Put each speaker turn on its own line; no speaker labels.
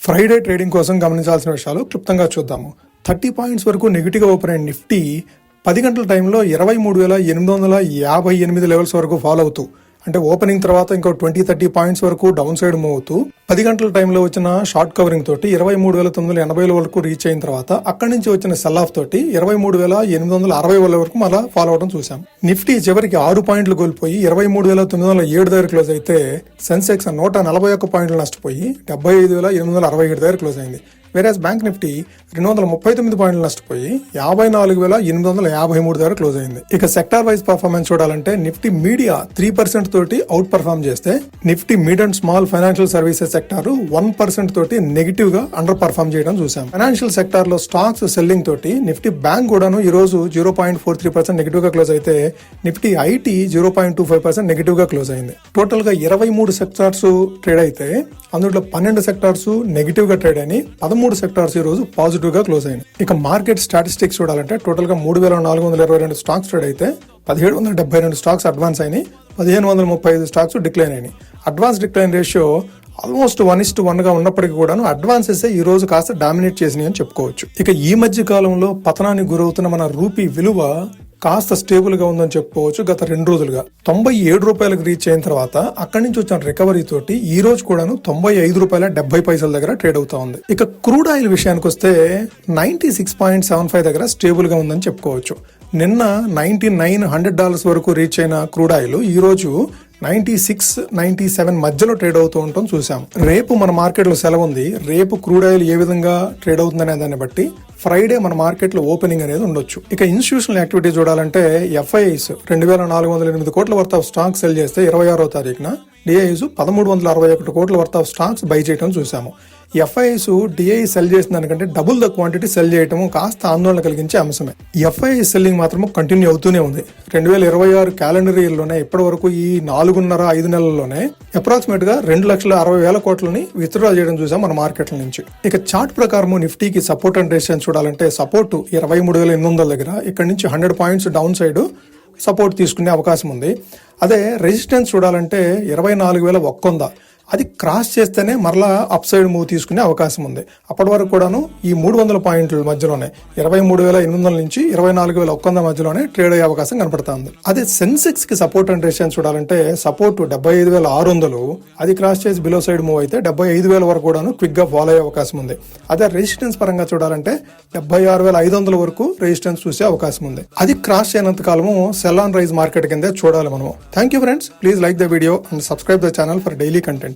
Friday trading కోసం గమనించాల్సిన విషయాలు క్లుప్తంగా చూద్దాము. 30 పాయింట్స్ వరకు నెగిటివ్గా ఓపెన్ అయిన నిఫ్టీ 10 గంటల టైంలో 23,858 లెవెల్స్ వరకు ఫాలో అవుతూ, అంటే ఓపెనింగ్ తర్వాత ఇంకో 20-30 పాయింట్స్ వరకు డౌన్ సైడ్ మూవ్ అవుతూ 10 గంటల టైంలో వచ్చిన షార్ట్ కవరింగ్ తోటి 23,980 వరకు రీచ్ అయిన తర్వాత అక్కడి నుంచి వచ్చిన సెల్ ఆఫ్ తోటి 23,860 వరకు మళ్ళీ ఫాలో అవడం చూసాం. నిఫ్టీ చివరికి 6 పాయింట్లు కోల్పోయి 23,907 దగ్గర క్లోజ్ అయితే సెన్సెక్స్ 141 పాయింట్లు నష్టపోయి 75,867 దగ్గర క్లోజ్ అయింది. వేరేస్ బ్యాంక్ నిఫ్టీ 239 పాయింట్లు నష్టపోయి 54,853 దగ్గర క్లోజ్ అయింది. ఇక సెక్టార్ వైజ్ పర్ఫార్మెన్స్ చూడాలంటే నిఫ్టీ మీడియా 3% తోటి అవుట్ పర్ఫార్మ్ చేస్తే Nifty mid and small financial services sector 1% తోటి నెగిటివ్ గా అండర్ పర్ఫార్మ్ చేయడం చూసాం. ఫైనాన్షియల్ సెక్టార్ లో స్టాక్స్ సెల్లింగ్ తోటి నిఫ్టీ బ్యాంక్ కూడాను ఈ రోజు 0.43% నెగిటివ్ గా క్లోజ్ అయితే నిఫ్టీ ఐటీ 0.25% నెగిటివ్ గా క్లోజ్ అయింది. టోటల్ గా 23 సెక్టార్స్ ట్రేడ్ అయితే అందులో 12 సెక్టార్స్ నెగిటివ్ గా ట్రేడ్ అని 13 సెక్టార్స్ ఈ రోజు పాజిటివ్ గా క్లోజ్ అయింది. ఇక మార్కెట్ స్టాటిస్టిక్స్ చూడాలంటే టోటల్ గా 3,422 స్టాక్స్ ట్రేడ్ అయితే 1,772 స్టాక్స్ అడ్వాన్స్ అయినాయి, 1,535 స్టాక్స్ డిక్లైన్ అయినాయి. అడ్వాన్స్ డిక్లైన్ రేషియో ఆల్మోస్ట్ 1:1 గా ఉన్నప్పటికీ కూడాను అడ్వాన్సెస్ ఈ రోజు కాస్త డామినేట్ చేసినాయి అని చెప్పుకోవచ్చు. ఇక ఈ మధ్య కాలంలో పతనానికి గురవుతున్న మన రూపీ విలువ కాస్త స్టేబుల్ గా ఉందని చెప్పుకోవచ్చు. గత 2 రోజులుగా 97 రూపాయలకు రీచ్ అయిన తర్వాత అక్కడి నుంచి వచ్చిన రికవరీ తోటి ఈ రోజు కూడాను 95 రూపాయల 70 పైసల దగ్గర ట్రేడ్ అవుతా ఉంది. ఇక క్రూడ్ ఆయిల్ విషయానికి వస్తే 96.75 దగ్గర స్టేబుల్ గా ఉందని చెప్పుకోవచ్చు. నిన్న $99-100 వరకు రీచ్ అయిన క్రూడ్ ఆయిల్ ఈ రోజు 96-97 మధ్యలో ట్రేడ్ అవుతూ ఉంటాం చూసాం. రేపు మన మార్కెట్ లో సెలవు ఉంది. రేపు క్రూడ్ ఆయిల్ ఏ విధంగా ట్రేడ్ అవుతుందనే దాన్ని బట్టి ఫ్రైడే మన మార్కెట్ లో ఓపెనింగ్ అనేది ఉండొచ్చు. ఇక ఇన్స్టిట్యూషనల్ యాక్టివిటీ చూడాలంటే ఎఫ్ఐఐస్ 2,408 కోట్ల వర్త్ ఆఫ్ స్టాక్స్ సెల్ చేస్తే 26వ తారీఖున డిఐస్ 1,361 కోట్ల వర్త్ ఆఫ్ స్టాక్స్ బై చేయడం చూసాము. ఎఫ్ఐఐస్ డిఐ సెల్ చేసిన దానికంటే డబుల్ ద క్వాంటిటీ సెల్ చేయడం కాస్త ఆందోళన కలిగించే అంశమే. ఎఫ్ఐఐ సెల్లింగ్ మాత్రం కంటిన్యూ అవుతూనే ఉంది. 2026 క్యాలెండర్ ఇయర్ లోనే ఇప్పటి వరకు ఈ 4.5 నెలల్లోనే అప్రాక్సిమేట్ గా 2,60,000 కోట్లని విత్డ్రా చేయడం చూసాం మన మార్కెట్ల నుంచి. ఇక చార్ట్ ప్రకారం నిఫ్టీకి సపోర్ట్ అండ్ రెసిస్టెన్స్ చూడాలంటే సపోర్ట్ 23,800 దగ్గర, ఇక్కడ నుంచి 100 పాయింట్స్ డౌన్ సైడ్ సపోర్ట్ తీసుకునే అవకాశం ఉంది. అదే రెసిస్టెన్స్ చూడాలంటే 24,100, అది క్రాస్ చేస్తేనే మరలా అప్ సైడ్ మూవ్ తీసుకునే అవకాశం ఉంది. అప్పటి వరకు కూడాను ఈ 300 పాయింట్ల మధ్యలోనే 23,800 నుంచి 24,100 మధ్యలోనే ట్రేడ్ అయ్యే అవకాశం కనపడుతుంది. అదే సెన్సెక్స్ కి సపోర్ట్ అండ్ రెసిస్టెన్స్ చూడాలంటే సపోర్ట్ 75,600, అది క్రాస్ చేసి బిలో సైడ్ మూవ్ అయితే 75,000 వరకు కూడాను క్విక్ గా ఫాలో అయ్యే అవకాశం ఉంది. అదే రెసిస్టెన్స్ పరంగా చూడాలంటే 76,500 వరకు రెసిస్టెన్స్ చూసే అవకాశం ఉంది. అది క్రాస్ చేయనంత కాలము సెల్ ఆన్ రైజ్ మార్కెట్ కింద చూడాలి మనము. Thank you friends, please like the video and subscribe the channel for daily content.